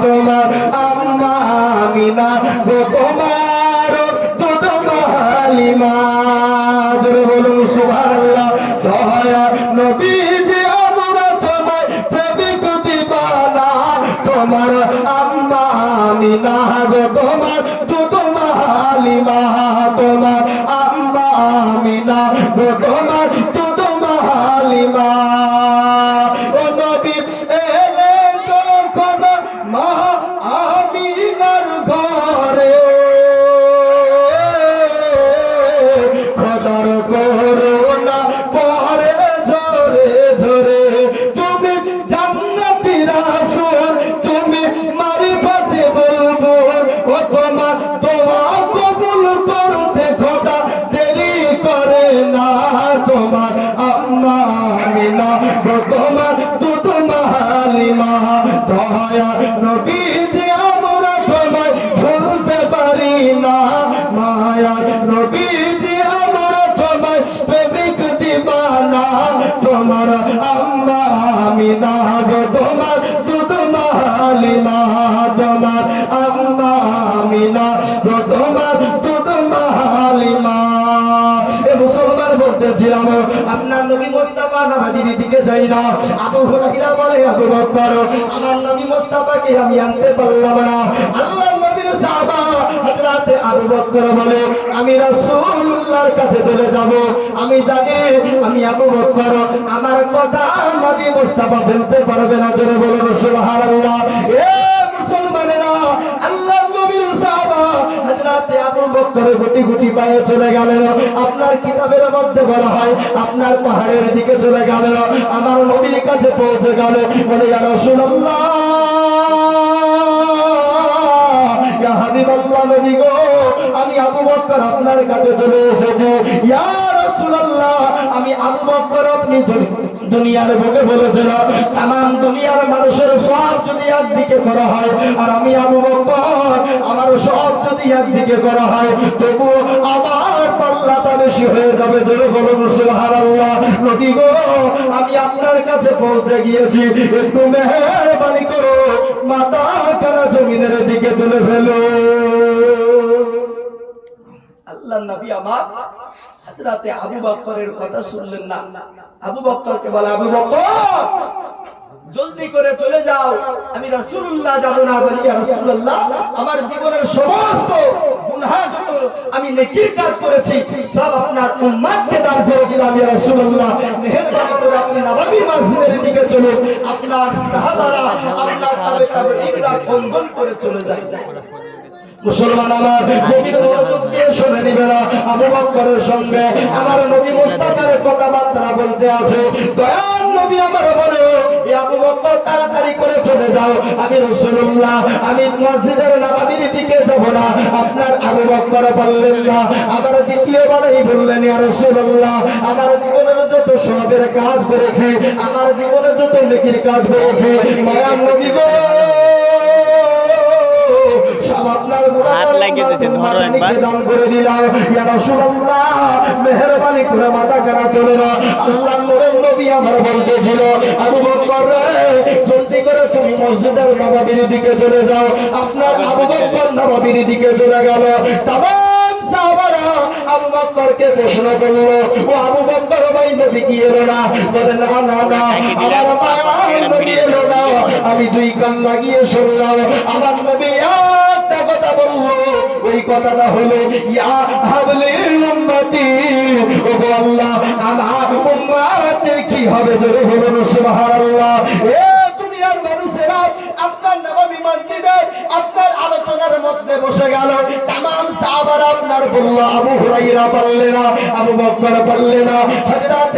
তোমার আম্মা আমিনা গো তোমার দুধ হালিমা। জোরে বলুন সুবহানাল্লাহ। দয়া নবীজি আমরা তোমায় প্রেমিক দিবানা, তোমার আম্মা আমিনা গো তোমার দুধ হালিমা, তোমার আম্মা আমিনা গো তোমার দুধ হালিমা। ও নবী এলেন যখন মা আমিনার ঘরে, খোদার করুণা পড়ে ঝরে ঝরে, তুমি জান্নাতি রাসূল, তুমি মারিফাতে বুলবুল, ও তোমার দোয়া কবুল করতে খোদা দেরি করে না, তোমার আম্মা আমিনা গো তোমার দুধ হালিমা। দয়া নবীজি আমরা তোমায় ভুলতে পারি না, মায়া নবীজি আমরা তোমায় প্রেমিক দিবানা, তোমার আম্মা আমিনা গো তোমার দুধ হালিমা, তোমার আম্মা আমিনা গো তোমার দুধ হালিমা। এ মুসলমান বলতেছিলাম আপনার নবী মুস্তাফা নবীর দিকে যাই না। আবু হুরায়রা বলে আবু বকর আমার নবী মুস্তাফাকে আমি আনতে পারলাম না। আল্লাহর নবীর সাহাবা হযরত আবু বকর বলে আমি রাসূলুল্লাহর কাছে চলে যাব। আমি জানি আমি আবু বকর আমার কথা নবী মুস্তাফা বলতে পারবে না। জোরে বলুন সুবহানাল্লাহ। এ মুসলমানেরা আল্লাহর নবীর সাহাবা হযরত আবু বকর গুটি গুটি পায়ে চলে গেলেন। আপনার কিতাবের মধ্যে বলা হয় আপনার পাহাড়ের দিকে চলে গেলেন, আমার নবীর কাছে পৌঁছে গেল। বলে ইয়া রাসূলুল্লাহ, ইয়া হাবিবাল্লাহ, নবী গো আমি আবু বকর আপনার কাছে চলে এসেছি। ইয়া রাসূলুল্লাহ, আমি আবু বকর আপনি দুনিয়ার বুকে বলেছেন तमाम দুনিয়ার মানুষের সব যদি একদিকে করা হয় আর আমি আবু বকর আমার সব যদি একদিকে করা হয় তবু আমার পাল্লাটা বেশি হয়ে যাবে। জোরে বলুন সুবহানাল্লাহ। নবী গো আমি আপনার কাছে পৌঁছে গিয়েছি, একটু মেহেরবানি করো মাথা কানা জমিনের দিকে তুলে ফেলো। আল্লাহর নবী আমার হযরত আবু বকরের কথা শুনলেন না। আবু বকরকে বলে আবু বকর জলদি করে চলে যাও, আমি রাসূলুল্লাহ যাব না। বলি ইয়া রাসূলুল্লাহ, আমার জীবনের সমস্ত গুনাহ যত আমি নেকির কাজ করেছি সব আপনার উম্মতকে দান করে দিলাম। ইয়া রাসূলুল্লাহ, মেহেরবানি করে আপনি নববী মসজিদের দিকে চলুন, আপনার সাহাবারা আপনার তাবেঈরা কন্দন করে চলে যায়। মুসলমান আমার নবীর মনোযোগ দিয়ে শুনে নিবে না। আবু বকরের সঙ্গে আমার নবী মুস্তাফার কথাবার্তা বলতে আছে। দয়াল নবী আমার বলে এ আবু বকর তাড়াতাড়ি করে চলে যাও, আমি রাসূলুল্লাহ আমি মসজিদের নববীর দিকে যাব না। আপনার আবু বকর বললেন না, আবার দ্বিতীয়বারই বললেন ইয়া রাসূলুল্লাহ, আমার জীবনের যত সওয়াবের কাজ করেছি, আমার জীবনে যত নেকির কাজ করেছি মায়ার নবী গো সব আপনার হাত লাগিয়েছে, ধরো একবার দান করে দিলাম। ইয়া রাসূলুল্লাহ মেহেরবানি করে মাথা কানা তোলো না। আল্লাহর নূরের নবী আমার বলতেছিল আবু বকর জলদি করে তুমি মসজিদের নববীর দিকে চলে যাও। আপনার আবু বকর নববীর দিকে চলে গেল। तमाम সাহাবারা আবু বকরকে প্রশ্ন করলো ও আবু বকর ভাই নবী কি এলো না? বলে না না না আমার মায়ের নবী এলো না। আমি দুই কান লাগিয়ে শুনলাম আমার নবী একটা কথা বললো, ওই কথাটা হলো ইয়া হাবলিল উম্মতি, ওগো আল্লাহ আমার উম্মতের কি হবে? জোরে বলুন সুবহানাল্লাহ। এ দুনিয়ার মানুষেরা আপনার নববী মসজিদে আপনার আলোচনার মধ্যে বসে গেল। तमाम সাহাবারা আপনার বলল, আবু হুরায়রা বললেন না, আবু বকর বললেন না, হযরত